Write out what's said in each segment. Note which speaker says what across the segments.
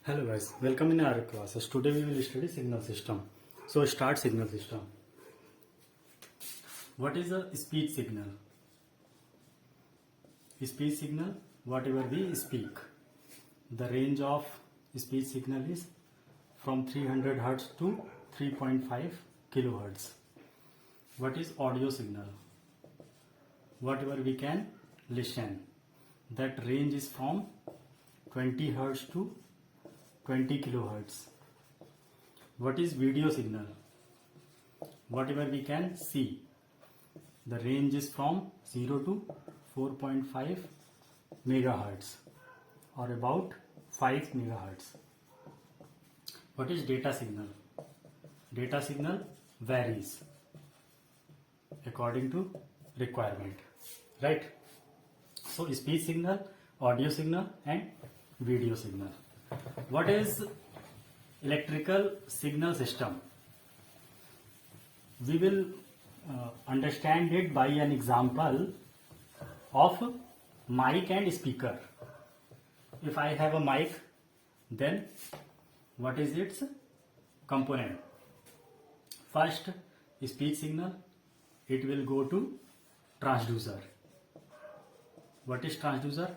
Speaker 1: Hello guys, welcome in our classes. Today we will study signal system. So start signal system. What is a speech signal? Speech signal, whatever we speak. The range of speech signal is from 300 Hz to 3.5 kilohertz. What is audio signal? Whatever we can listen. That range is from 20 Hz to 20 kilohertz. What is video signal? Whatever we can see. The range is from 0 to 4.5 megahertz or about 5 megahertz. What is data signal? Data signal varies according to requirement, right? So speech signal, audio signal and video signal. What is electrical signal system? We will understand it by an example of mic and speaker. If I have a mic, then what is its component? First, speech signal, it will go to transducer. What is transducer?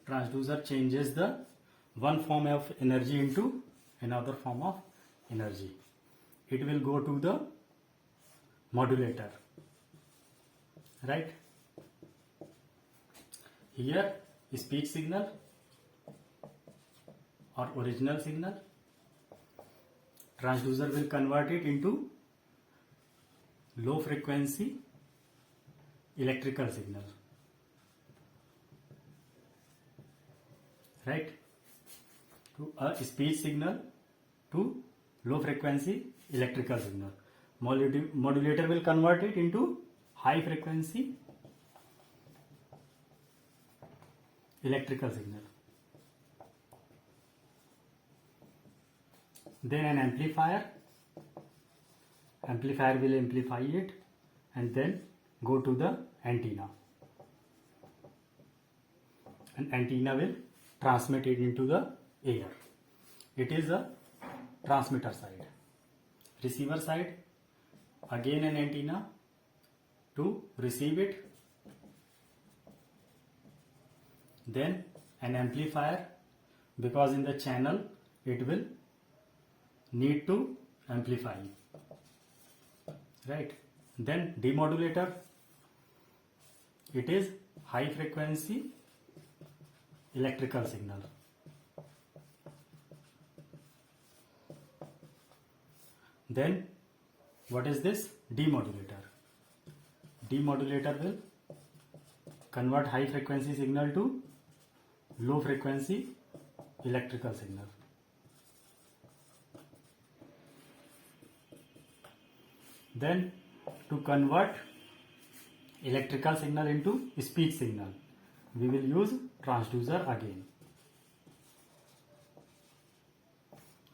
Speaker 1: Transducer changes the one form of energy into another form of energy. It will go to the modulator, right? Here speech signal or original signal, transducer will convert it into low frequency electrical signal, right? To a speech signal to low frequency electrical signal. Modulator will convert it into high frequency electrical signal. Then an amplifier will amplify it and then go to the antenna. And antenna will transmit it into the air. It is a transmitter side. Receiver side, again an antenna to receive it. Then an amplifier, because in the channel it will need to amplify, right? Then demodulator, it is high frequency electrical signal. Then what is this? Demodulator. Demodulator will convert high frequency signal to low frequency electrical signal. Then to convert electrical signal into speech signal, we will use transducer again.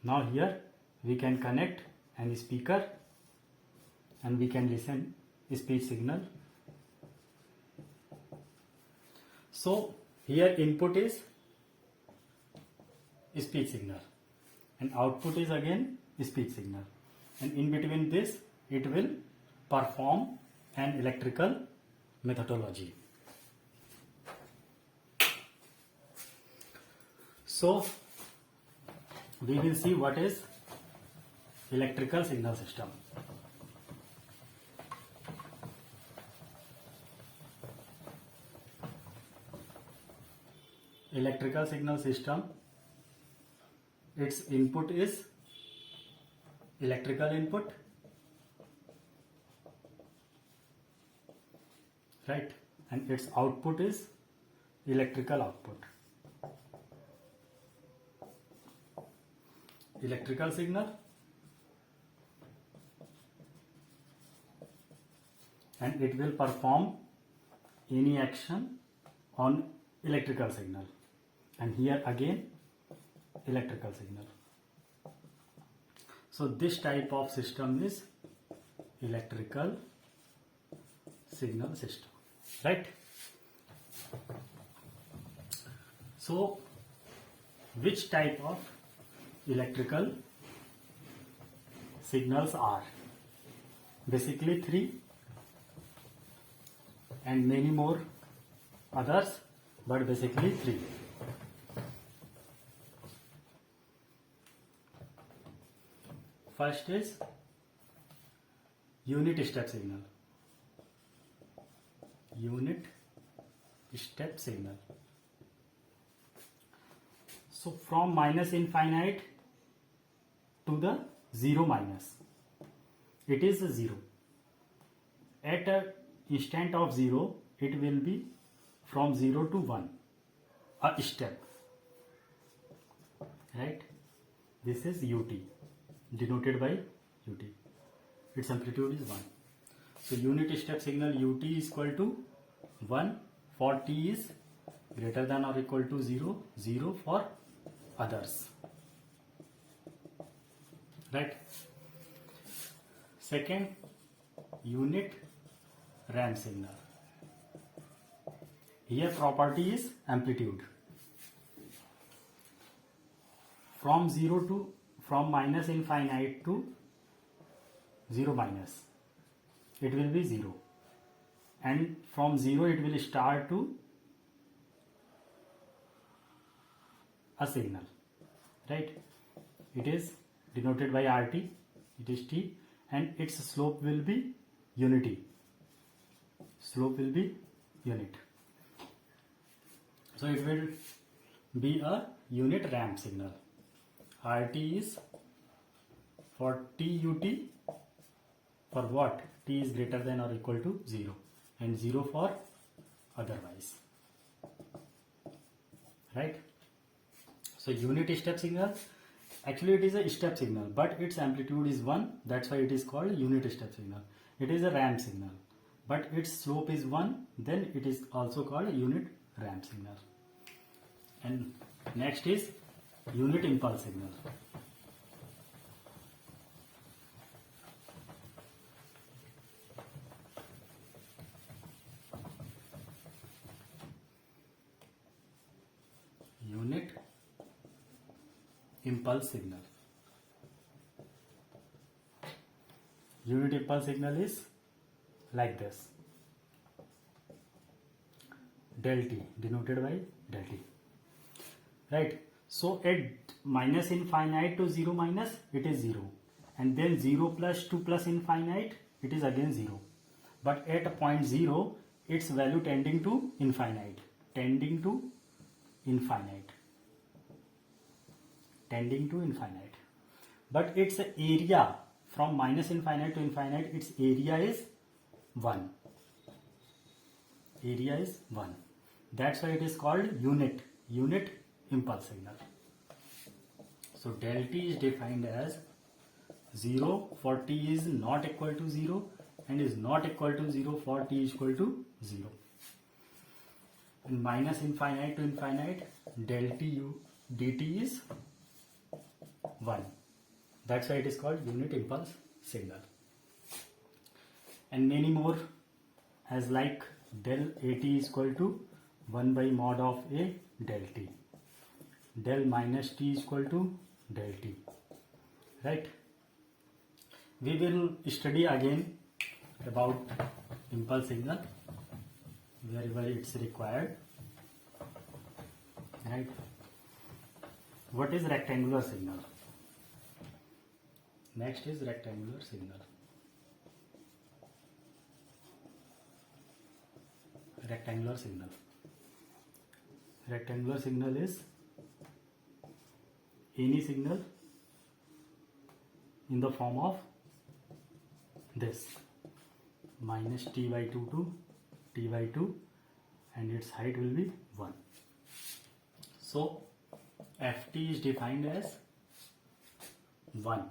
Speaker 1: Now here we can connect an speaker and we can listen speech signal. So here input is speech signal and output is again speech signal, and in between this it will perform an electrical methodology. So we will see what is electrical signal system. Electrical signal system, its input is electrical input, right, and its output is electrical output. Electrical signal and it will perform any action on electrical signal, and here again electrical signal. So this type of system is electrical signal system, right? So which type of electrical signals are basically three and many more others, but basically three. First is unit step signal. Unit step signal. So from minus infinite to the zero minus, it is a zero. At a instant of zero, it will be from 0 to 1, a step, right? This is ut, denoted by ut. Its amplitude is 1. So unit step signal ut is equal to 1 for t is greater than or equal to 0, 0 for others, right? Second, unit ramp signal. Here property is amplitude. From minus infinite to 0 minus, it will be 0, and from 0 it will start to a signal, right? It is denoted by RT, it is T, and its slope will be unity. Slope will be unit. So it will be a unit ramp signal. RT is for TUT, for what? T is greater than or equal to 0, and 0 for otherwise, right? So unit step signal, actually it is a step signal, but its amplitude is 1, that's why it is called unit step signal. It is a ramp signal, but its slope is 1, then it is also called unit ramp signal. And next is unit impulse signal. Unit impulse signal. Unit impulse signal is like this. Del t, denoted by del t, right? So at minus infinite to 0 minus, it is 0, and then 0 plus 2 plus infinite, it is again 0. But at a point 0, its value tending to infinite, tending to infinite. But its area from minus infinite to infinite, its area is 1. Area is 1. That's why it is called unit impulse signal. So del t is defined as 0 for t is not equal to 0, and is not equal to 0 for t is equal to 0. In minus infinite to infinite, del t u dt is 1. That's why it is called unit impulse signal. And many more, as like del at is equal to 1 by mod of a del t, del minus t is equal to del t, right? We will study again about impulse signal wherever it's required, right? What is rectangular signal? Next is rectangular signal. Rectangular signal. Rectangular signal is any signal in the form of this, minus t by 2 to t by 2, and its height will be 1. So ft is defined as 1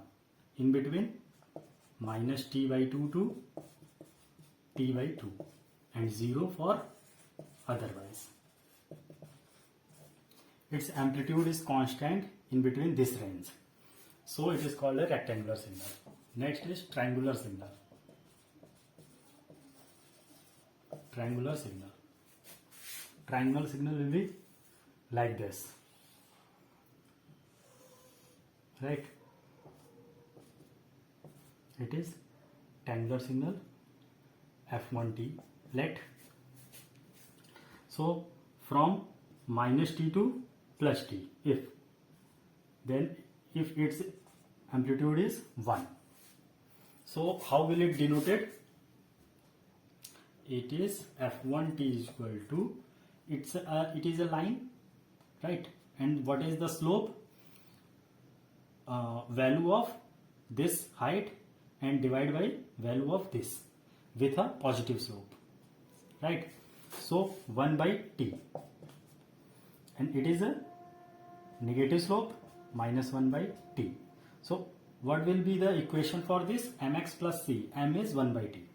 Speaker 1: in between minus t by 2 to t by 2, and 0 for otherwise. Its amplitude is constant in between this range, so it is called a rectangular signal. Next is triangular signal. Triangular signal. Triangular signal will be like this. right? It is triangular signal f1t. Let so from minus t to plus t, if its amplitude is 1. So how will it denoted? It is f1t is equal to, it is a line, right? And what is the slope? Value of this height and divide by value of this with a positive slope, right? So 1 by t, and it is a negative slope, minus 1 by t. So what will be the equation for this? Mx plus c. M is 1 by t.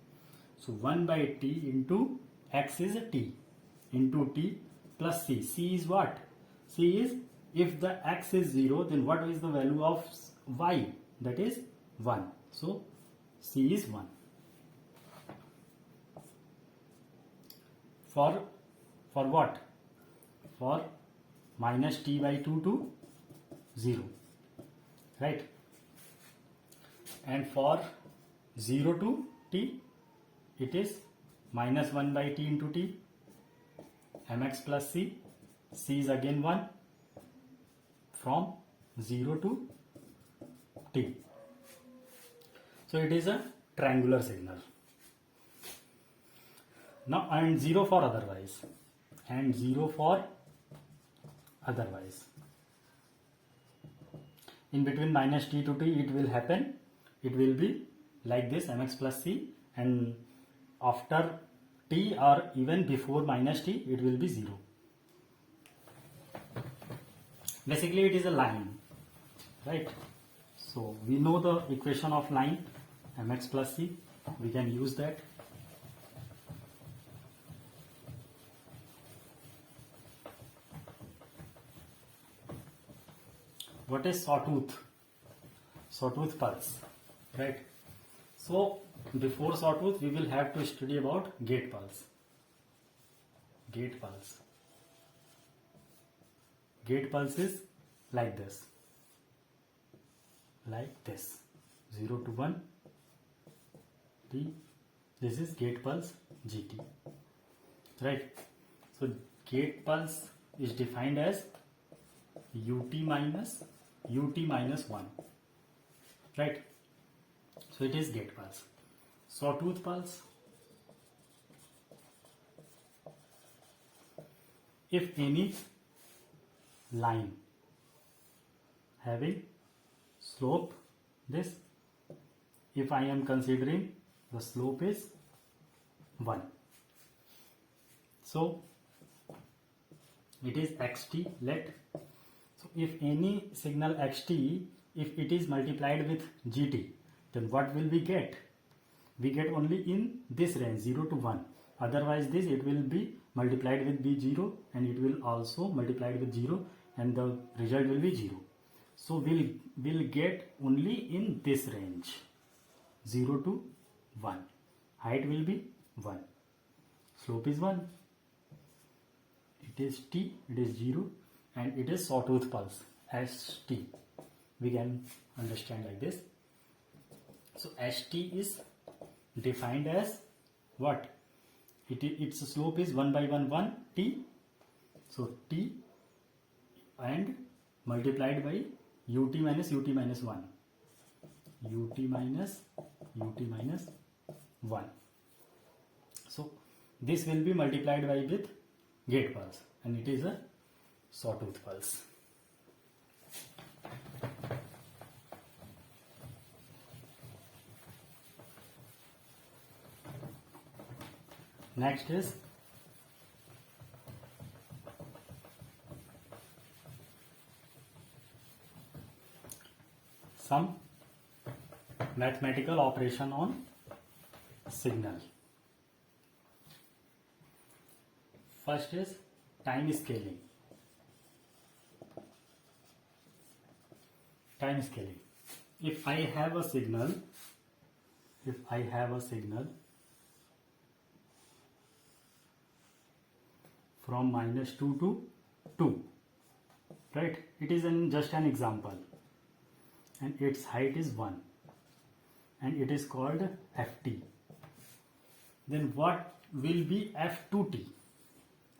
Speaker 1: So 1 by t into x is a t into t plus c. C is what? C is, if the x is 0, then what is the value of y? That is 1. So C is 1. For what? For minus t by 2 to 0, right? And for 0 to t, it is minus 1 by t into t, mx plus c. C is again 1 from 0 to t. So it is a triangular signal. Now, and 0 for otherwise, and 0 for otherwise. In between minus t to t, it will happen. It will be like this, mx plus c, and after t or even before minus t, it will be 0. Basically, it is a line, right? So we know the equation of line, mx plus c. We can use that. What is sawtooth? Sawtooth pulse, right? So before sawtooth, we will have to study about gate pulse. Gate pulse. Gate pulse is like this. Like this. 0 to 1 t. This is gate pulse GT. Right? So gate pulse is defined as ut minus 1. Right? So it is gate pulse. Sawtooth pulse. If any line having slope this, if I am considering the slope is 1, so it is xt. Let so if any signal xt, if it is multiplied with gt, then what will we get? We get only in this range 0 to 1. Otherwise this, it will be multiplied with b0 and it will also multiplied with 0 and the result will be 0. So we'll get only in this range 0 to 1. Height will be 1. Slope is 1. It is t, it is 0, and it is sawtooth pulse, st. We can understand like this. So st is defined as what? Its slope is 1 by 1 t. So t and multiplied by ut minus 1. Ut minus 1. So this will be multiplied by with gate pulse, and it is a sawtooth pulse. Next is some mathematical operation on signal. First is time scaling. Time scaling. If I have a signal from minus 2 to 2, right? It is just an example. and its height is 1 and it is called ft. Then what will be f2t?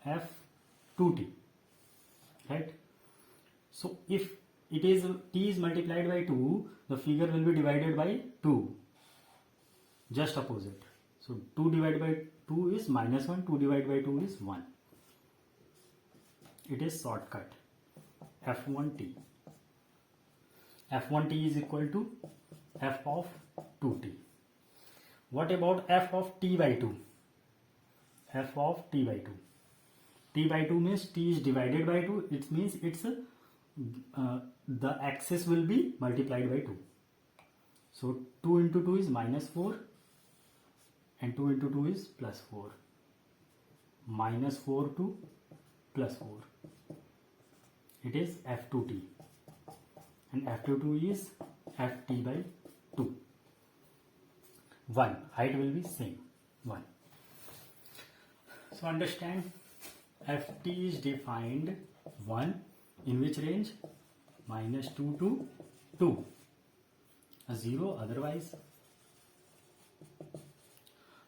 Speaker 1: F2t, right? So if it is t is multiplied by 2, the figure will be divided by 2, just opposite. So 2 divided by 2 is -1, 2 divided by 2 is 1. It is shortcut. F1t. F1t is equal to f of 2t. What about f of t by 2? F of t by 2. T by 2 means t is divided by 2. It means it's the axis will be multiplied by 2. So 2 into 2 is -4 and 2 into 2 is +4. -4 to +4. It is f2t and f22 is ft by 2. 1. Height will be same, 1. So understand, ft is defined 1 in which range? -2 to 2. A 0 otherwise.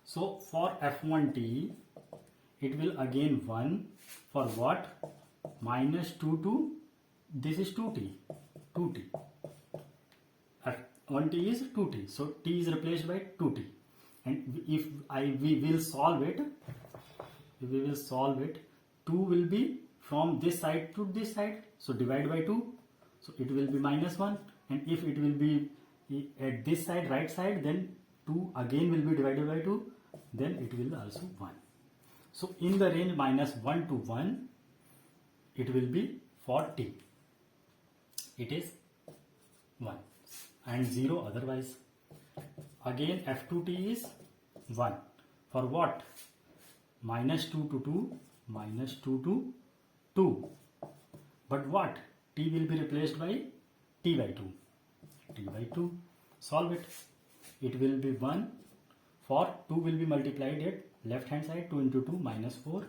Speaker 1: So for f1t it will again 1 for what? -2 to, this is 2t, 2t. F1t is 2t, so t is replaced by 2t. And if we will solve it, 2 will be from this side to this side, so divide by 2, so it will be -1. And if it will be at this side, right side, then 2 again will be divided by 2, then it will also 1. So in the range -1 to 1, it will be for t. It is 1 and 0 otherwise. Again f2t is 1 for what? -2 to 2, -2 to 2. But what? T will be replaced by t by 2. T by 2. Solve it. It will be 1 for 2 will be multiplied at left hand side. 2 into 2 -4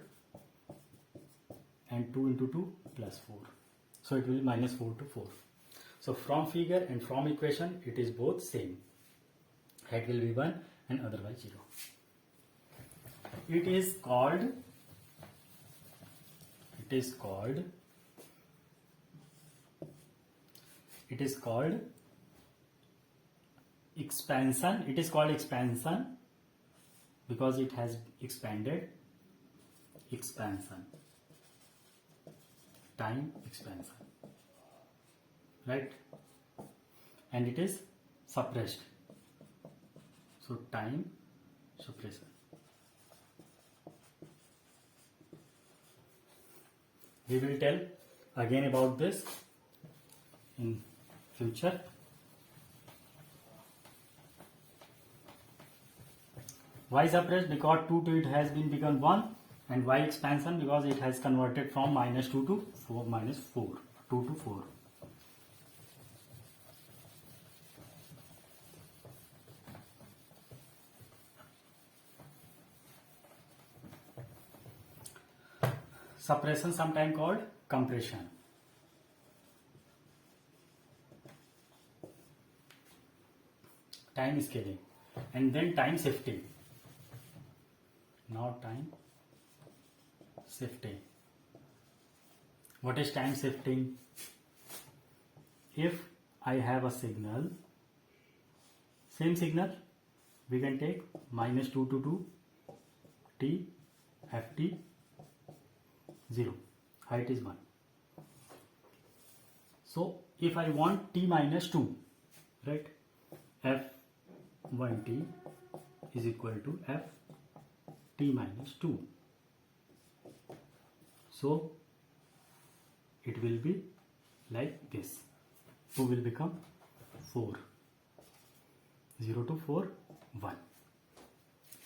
Speaker 1: and 2 into 2 +4. So it will be -4 to 4. So from figure and from equation it is both same. Height will be 1 and otherwise 0. It is called expansion. It is called expansion because it has expanded. Expansion, time expansion, right? And it is suppressed, so time suppression. We will tell again about this in future. Why suppressed? Because 2 to it has been become 1. And why expansion? Because it has converted from -2 to 4, -4, 2 to 4. Suppression, sometimes called compression. Time scaling and then time shifting. Now time shifting. What is time shifting? If I have a signal, same signal, we can take -2 to 2, t, ft, 0, height is 1. So if I want t -2, right, f1t is equal to ft -2. So it will be like this. 2 will become 4. 0 to 4, 1.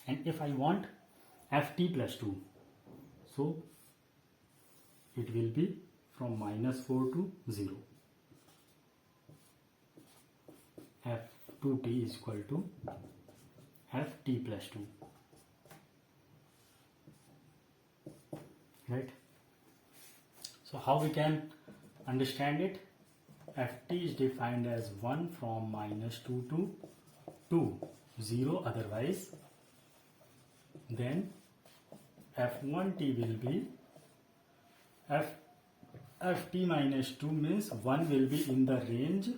Speaker 1: And if I want ft plus 2, so it will be from -4 to 0. f2t is equal to ft plus 2. Right? So how we can understand it? ft is defined as 1 from -2 to 2, 0 otherwise, then f1t will be ft minus 2 means 1 will be in the range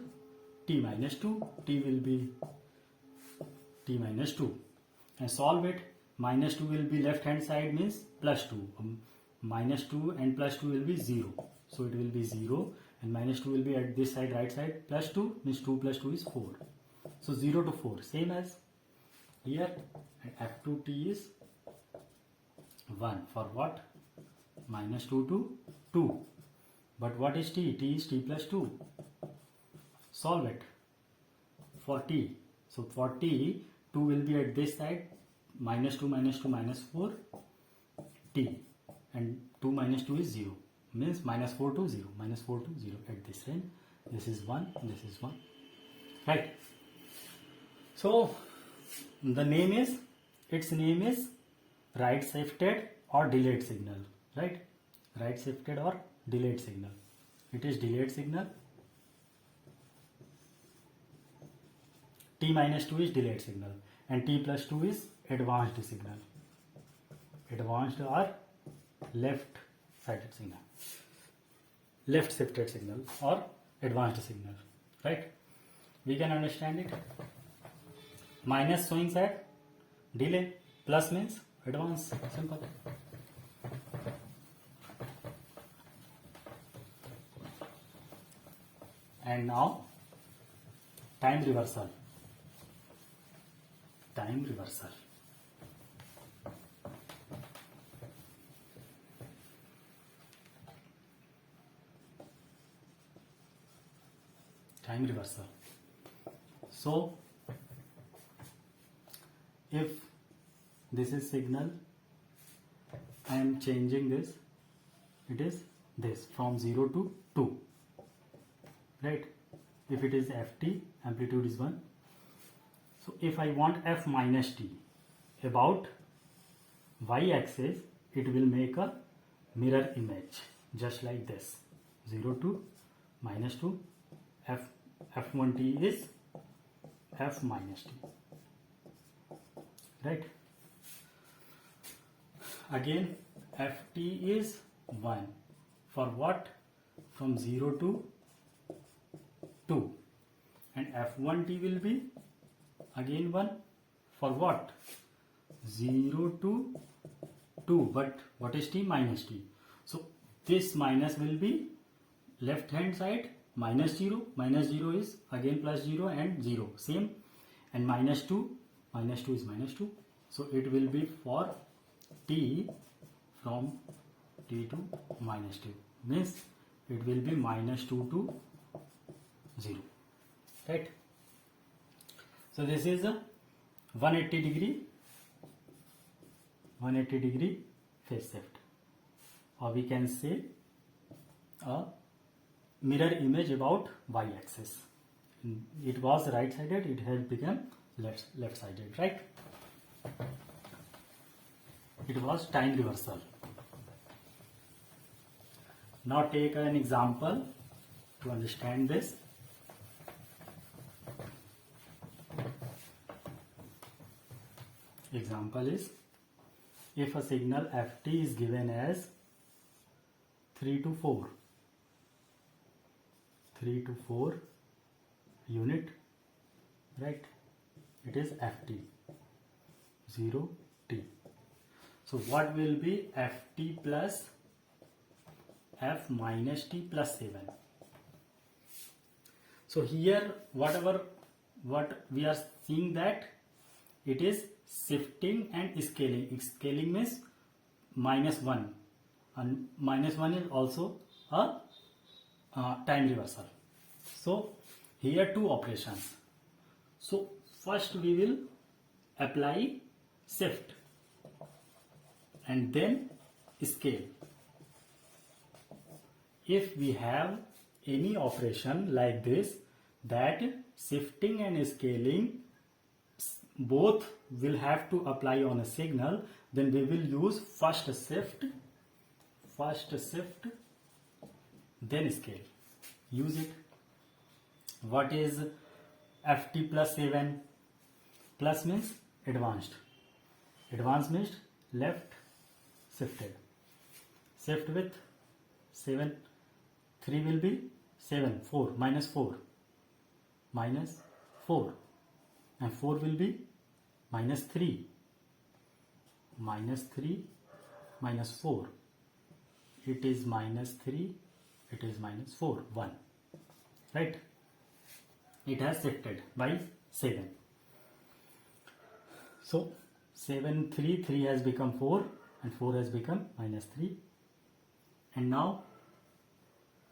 Speaker 1: t minus 2, t will be t minus 2, and solve it. Minus 2 will be left hand side means plus 2, minus 2 and plus 2 will be 0, so it will be 0, and minus 2 will be at this side, right side, plus 2 means 2 plus 2 is 4, so 0 to 4 same as here, and f2t is 1 for what? Minus 2 to 2, but what is t? T is t plus 2. Solve it for t. So for t, 2 will be at this side, minus 2 minus 2 minus 4 t, and 2 minus 2 is 0, means minus 4 to 0, minus 4 to 0 at this range. This is 1, this is 1, right? So the name is, its name is right shifted or delayed signal, right? Right shifted or delayed signal. It is delayed signal. T minus 2 is delayed signal, and T plus 2 is advanced signal. Advanced or left sided signal, left shifted signal or advanced signal, right? We can understand it. Minus showing at delay, plus means advance, simple. And now time reversal. Time reversal. Time reversal. So if this is signal, I am changing this, it is this from 0 to 2, right? If it is ft, amplitude is 1. So if I want f minus t about y axis, it will make a mirror image just like this, 0 to minus 2, f1t is f minus t, right? Again ft is 1 for what? From 0 to 2, and f1t will be again 1 for what? 0 to 2, but what is t? Minus t. So this minus will be left hand side, minus 0 is again plus 0 and 0 same, and minus 2 is minus 2, so it will be for t from t to minus 2, means it will be minus 2 to 0, right? So this is a 180 degree phase shift, or we can say a mirror image about y axis. It was right sided, it has become left sided, right? It was time reversal. Now take an example to understand this. Example is, if a signal ft is given as 3 to 4 unit, right? It is ft 0 t. So what will be ft plus f minus t plus 7? So here what we are seeing, that it is shifting and scaling. Scaling means -1, and -1 is also a time reversal. So here two operations. So first we will apply shift and then scale. If we have any operation like this, that shifting and scaling both will have to apply on a signal, then we will use first shift then scale. Use it. What is ft plus 7? Plus means advanced. Advanced means left shifted. Shift with 7. 3 will be 7. 4 minus 4 minus 4, and 4 will be minus 3. Minus 3 minus 4. It is minus 3. It is minus 4. 1. Right? It has shifted by 7. So 7, 3, 3 has become 4, and 4 has become minus 3. And now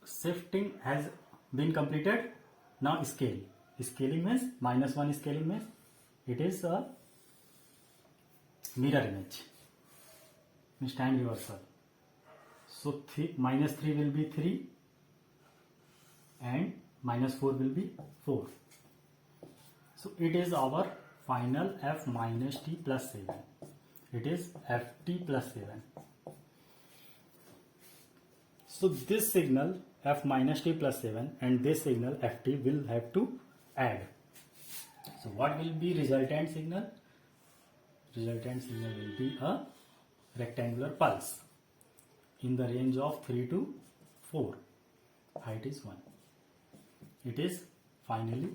Speaker 1: shifting has been completed. Now scale. Scaling means minus 1 scaling means it is a mirror image. Means time reversal. So minus 3 will be 3 and minus 4 will be 4. So it is our final f minus t plus 7. It is ft plus 7. So this signal f minus t plus 7 and this signal ft will have to add. So what will be resultant signal? Resultant signal will be a rectangular pulse in the range of 3 to 4. Height is 1. It is finally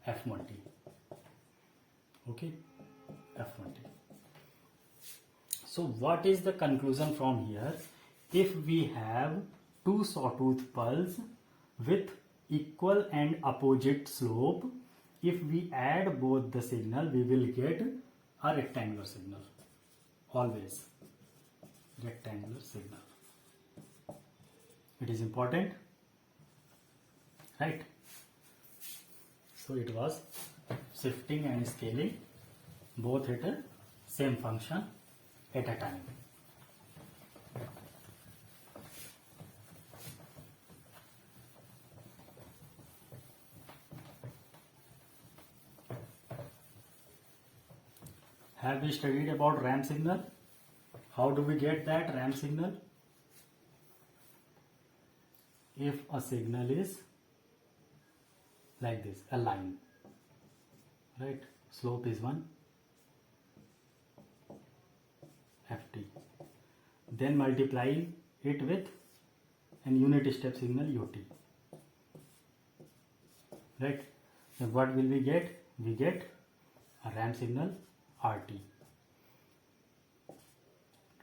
Speaker 1: f1t. Okay, f1t. So what is the conclusion from here? If we have two sawtooth pulse with equal and opposite slope, if we add both the signal, we will get a rectangular signal. Always rectangular signal. It is important, right? So it was shifting and scaling both at a same function at a time. Have we studied about ramp signal? How do we get that ramp signal? If a signal is like this, a line, right? Slope is 1, ft. Then multiply it with an unit step signal ut. Right? So what will we get? We get a ramp signal RT.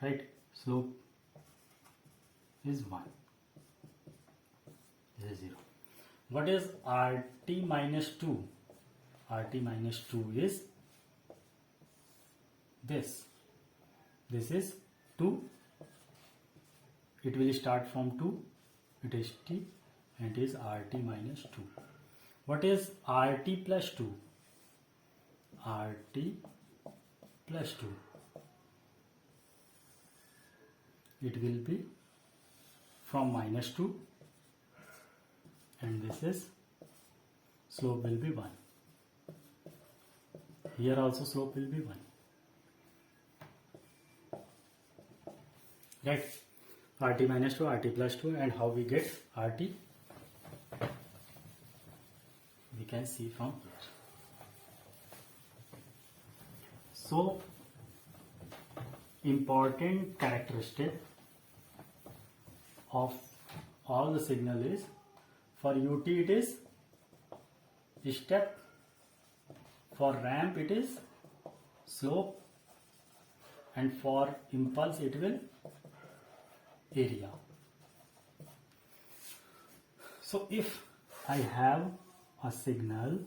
Speaker 1: Right? Slope is 1. This is 0. What is RT minus 2? RT minus 2 is this. This is 2. It will start from 2. It is T and it is RT minus 2. What is RT plus 2? RT plus 2. It will be from minus 2 and this is slope will be 1. Here also slope will be 1. Right? RT minus 2, RT plus 2, and how we get RT? We can see from here. So, important characteristic of all the signal is, for UT it is step, for ramp it is slope, and for impulse it will area. So if I have a signal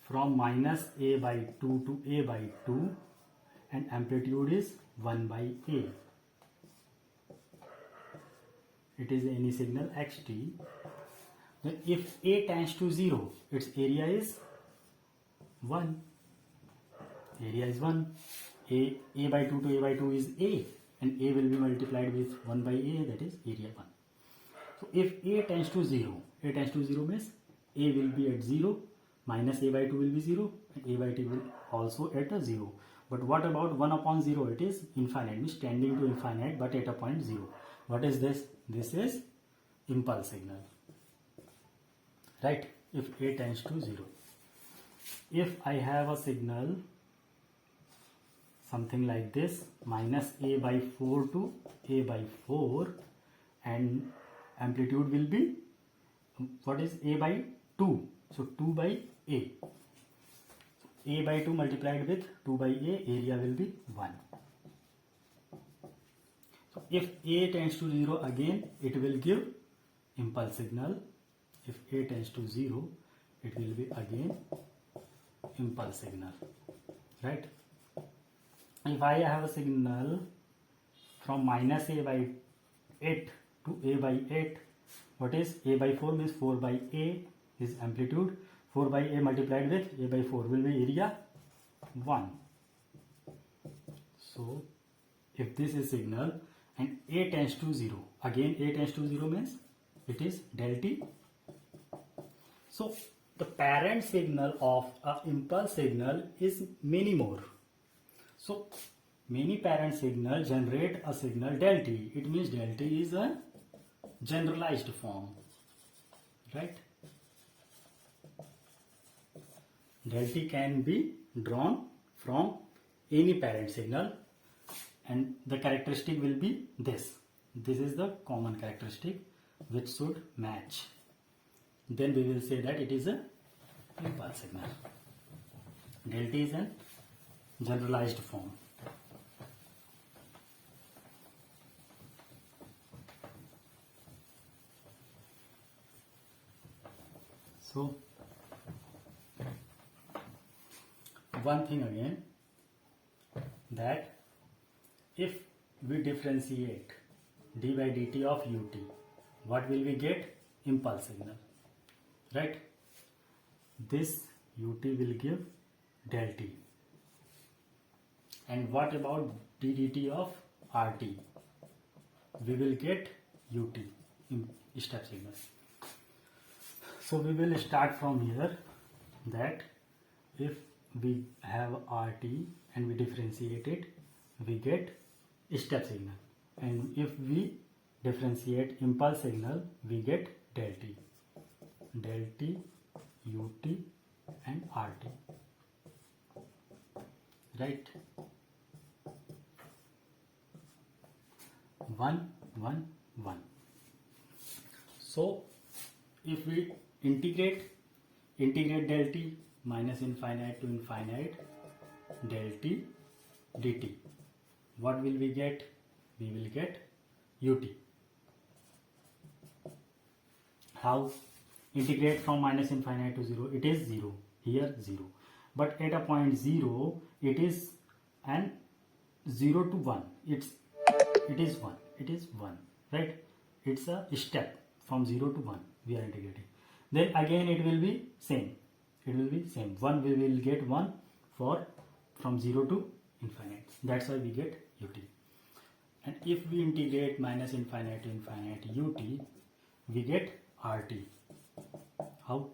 Speaker 1: from minus a by 2 to a by 2 and amplitude is 1 by a, it is any signal xt, then if a tends to 0, its area is 1. Area is 1. A by 2 to a by 2 is a, and a will be multiplied with 1 by a, that is area 1. So if a tends to 0, a tends to 0 means a will be at 0, minus a by 2 will be 0, and a by 2 will also at a 0. But what about 1 upon 0? It is infinite, means tending to infinite, but at a point 0. What is this? This is impulse signal. right? If a tends to 0. If I have a signal something like this, minus a by 4 to a by 4, and amplitude will be, what is a by 2? So 2 by a. A by 2 multiplied with 2 by a, area will be 1. So if a tends to 0, again it will give impulse signal. If a tends to 0, it will be again impulse signal, right? If I have a signal from minus a by 8 to a by 8, what is a by 4? Means 4 by a is amplitude, 4 by a multiplied with a by 4 will be area 1. So if this is signal and a tends to 0, again a tends to 0 means it is del t. So the parent signal of a impulse signal is many more. So many parent signal generate a signal del t. It means del t is a generalized form, right? Del t can be drawn from any parent signal, and the characteristic will be this. This is the common characteristic which should match. Then we will say that it is a impulse signal. Del t is a generalized form. So one thing again, that if we differentiate d by dt of ut, what will we get? Impulse signal, right? This ut will give del t. And what about d dt of rt? We will get ut, step signal. So we will start from here, that if we have rt and we differentiate it, we get step signal. And if we differentiate impulse signal, we get del t, ut and rt, right? 1, 1, 1. So if we integrate del t, minus infinite to infinite, del t dt, what will we get? We will get ut. How? Integrate from minus infinite to 0, it is 0, here 0, but at a point 0 it is an 0 to 1, it is 1, right? It's a step from 0 to 1 we are integrating. Then again it will be same, 1 we will get 1 for from 0 to infinite. That's why we get ut. And if we integrate minus infinite to infinite ut, we get rt. How?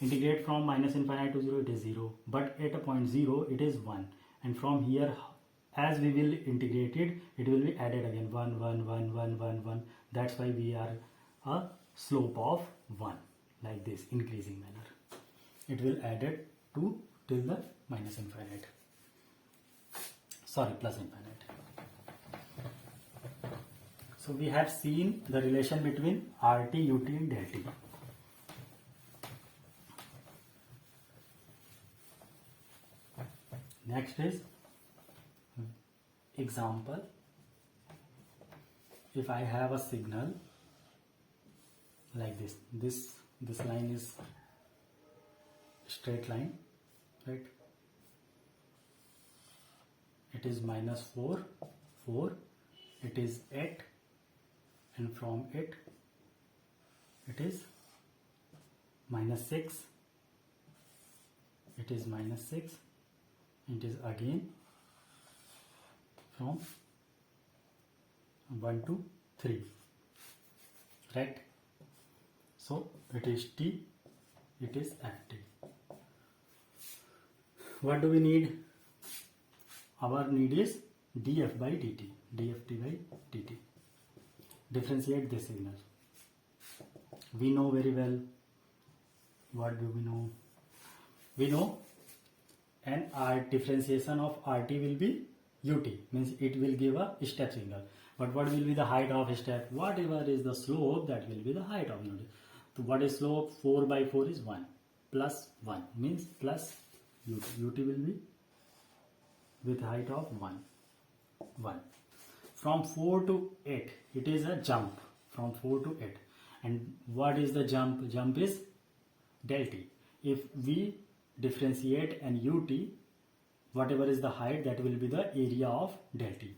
Speaker 1: Integrate from minus infinite to 0, it is 0, but at a point 0 it is 1, and from here as we will integrate it, it will be added again 1, 1, 1, 1, 1, 1. That's why we are a slope of 1, like this, increasing manner. It will add it to till the minus infinite, sorry, plus infinite. So we have seen the relation between rt, ut and del t. Next is example. If I have a signal like this line is straight line, right? It is minus 4, 4, it is 8, and from it is minus 6, it is minus 6, it is again from 1 to 3, right? So it is t, it is ft. What do we need? Our need is df by dt, dft by dt. Differentiate this signal. We know very well What do we know? We know an R differentiation of RT will be UT, means it will give a step signal. But what will be the height of step? Whatever is the slope, that will be the height of UT. So what is slope? 4 by 4 is 1 plus 1 means plus UT. UT will be with height of 1. From 4 to 8, it is a jump from 4 to 8. And what is the jump? Jump is del t. If we differentiate an UT, whatever is the height, that will be the area of del t.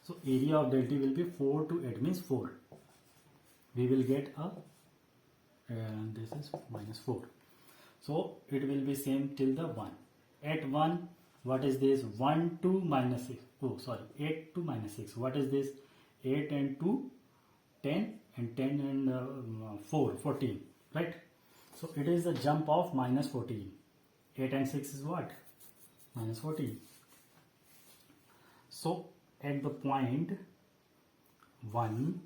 Speaker 1: So area of del t will be 4 to 8 means 4. We will get a this is minus 4. So it will be same till the 1. At 1, what is this? 1 to minus 6. Oh, sorry, 8 to minus 6. What is this? 8 and 2, 10, and 10 and 4, 14. Right? So it is a jump of minus 14. 8 and 6 is what? Minus 14. So at the point 1,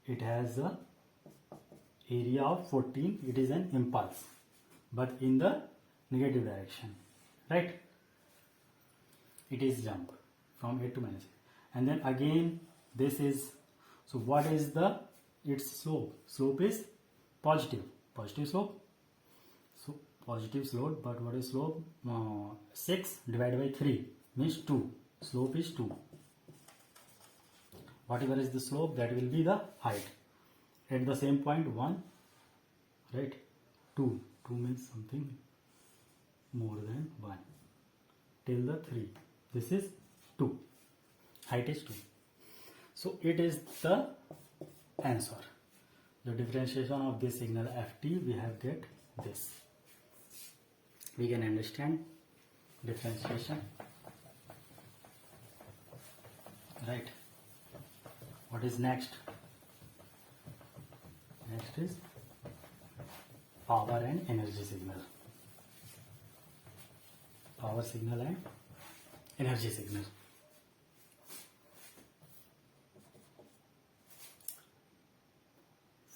Speaker 1: it has a area of 14. It is an impulse, but in the negative direction. Right? It is jump from 8 to minus 8. And then again this is, so what is the its slope? Slope is positive slope. So positive slope, but what is slope? 6 divided by 3 means 2. Slope is 2. Whatever is the slope, that will be the height. At the same point 1, right? 2 means something more than 1 till the 3. This is 2. Height is 2. So it is the answer. The differentiation of this signal ft, we have get this. We can understand differentiation. Right. What is next? Next is power and energy signal. Power signal and energy signal.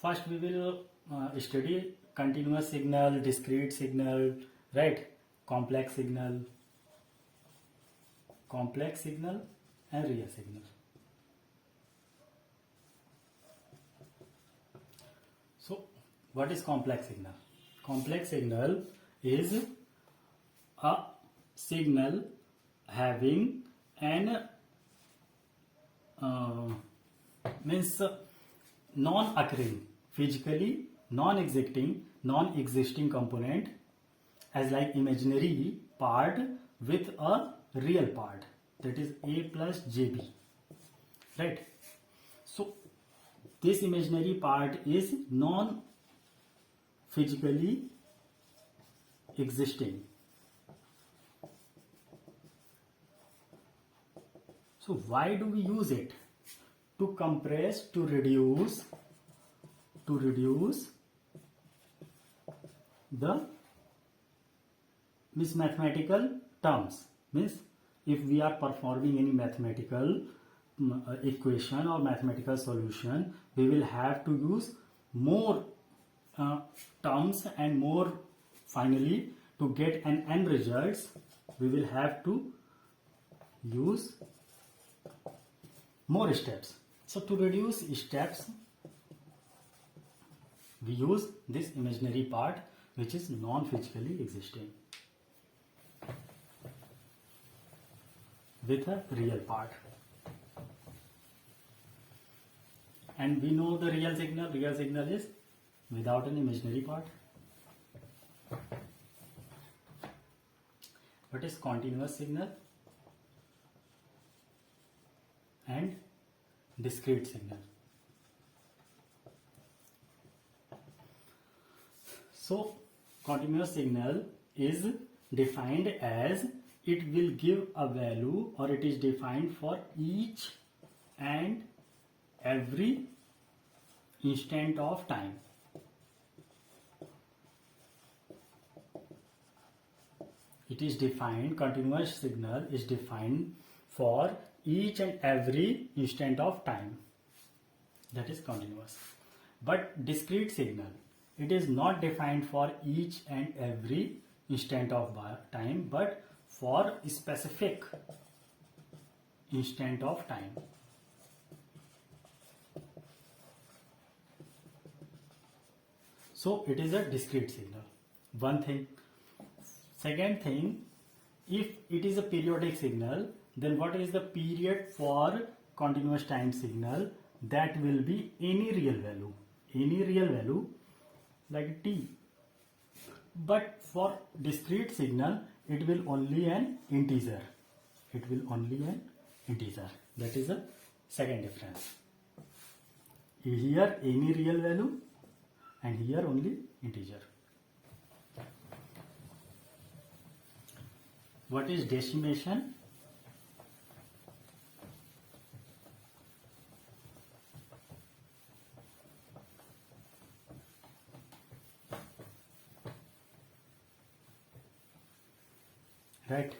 Speaker 1: First we will study continuous signal, discrete signal, right? Complex signal and real signal. So what is complex signal? Complex signal is a signal having an means non-occurring, physically non-existing component, as like imaginary part with a real part, that is A plus JB, right? So this imaginary part is non-physically existing. So why do we use it? To compress, to reduce the mathematical terms. Means if we are performing any mathematical equation or mathematical solution, we will have to use more terms, and more finally to get an end results, we will have to use more steps. So to reduce steps, we use this imaginary part which is non-physically existing with a real part. And we know the real signal. Real signal is without an imaginary part. What is continuous signal and discrete signal? So continuous signal is defined as it will give a value, or it is defined for each and every instant of time. It is defined, continuous signal is defined for each and every instant of time. That is continuous. But discrete signal it is not defined for each and every instant of time, but for specific instant of time. So it is a discrete signal. One thing. Second thing, if it is a periodic signal, then what is the period for continuous time signal? That will be any real value like t. But for discrete signal, it will only an integer. That is the second difference. Here any real value and here only integer. What is decimation? Right?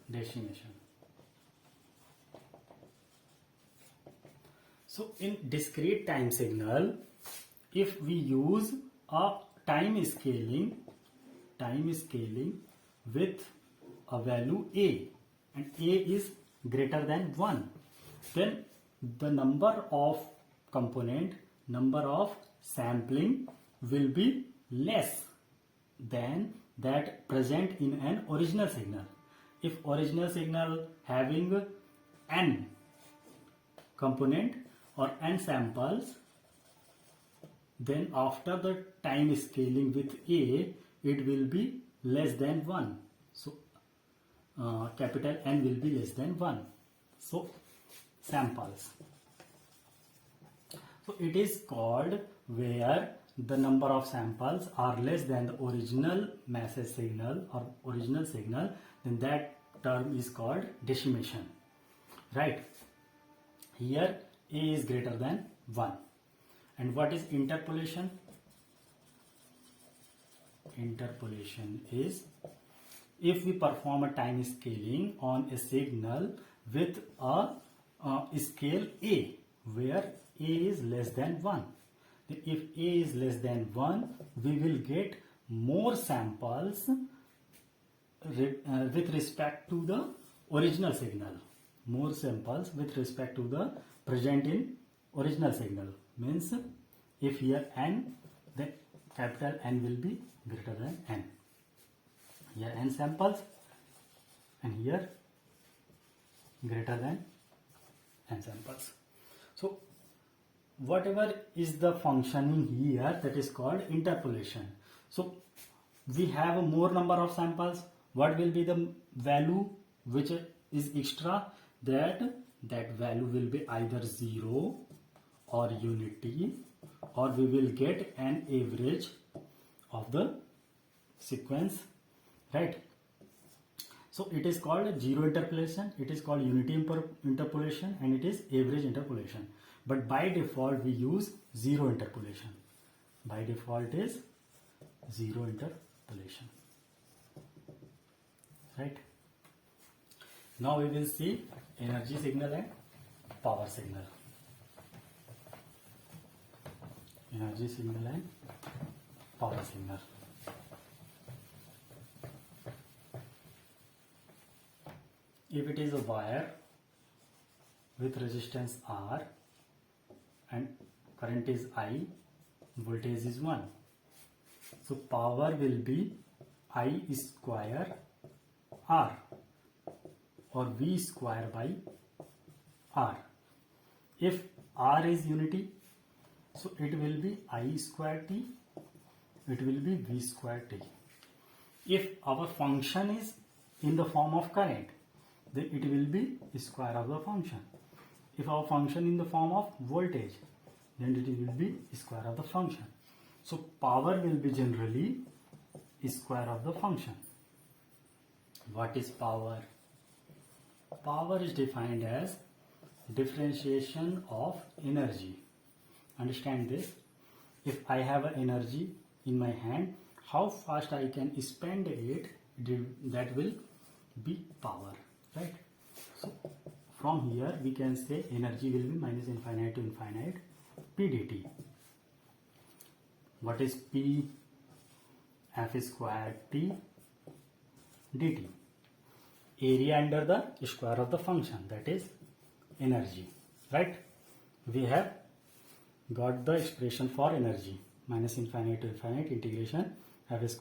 Speaker 1: Decimation. So in discrete time signal, if we use a time scaling with a value a, and a is greater than 1, then the number of sampling will be less than that present in an original signal. If original signal having n component or n samples, then after the time scaling with a, it will be less than 1. So capital N will be less than 1. So samples. So it is called where the number of samples are less than the original message signal or original signal, then that term is called decimation. Right? Here a is greater than 1. And what is interpolation? Interpolation is if we perform a time scaling on a signal with a scale a, where a is less than 1. Then if a is less than 1, we will get more samples with respect to the original signal. More samples with respect to the present in original signal. Means if here n, then capital N will be greater than n. Here n samples and here greater than n samples. So whatever is the functioning here, that is called interpolation. So we have a more number of samples. What will be the value which is extra? That value will be either 0 or unity, or we will get an average of the sequence, right? So it is called zero interpolation, it is called unity interpolation, and it is average interpolation. But by default we use zero interpolation. By default is zero interpolation, right? Now we will see energy signal and power signal. Energy signal and power signal. If it is a wire with resistance R and current is I, voltage is 1. So power will be I square R or V square by R. If R is unity, so it will be I square T, it will be V square T. If our function is in the form of current, then it will be square of the function. If our function in the form of voltage, then it will be square of the function. So power will be generally square of the function. What is power? Power is defined as differentiation of energy. Understand this. If I have an energy in my hand, how fast I can spend it, that will be power, right? So from here we can say energy will be minus infinite to infinite. p dt. What is p? F square t dt. Area under the square of the function, that is energy, right? We have got the expression for energy, minus infinite to infinite integration f square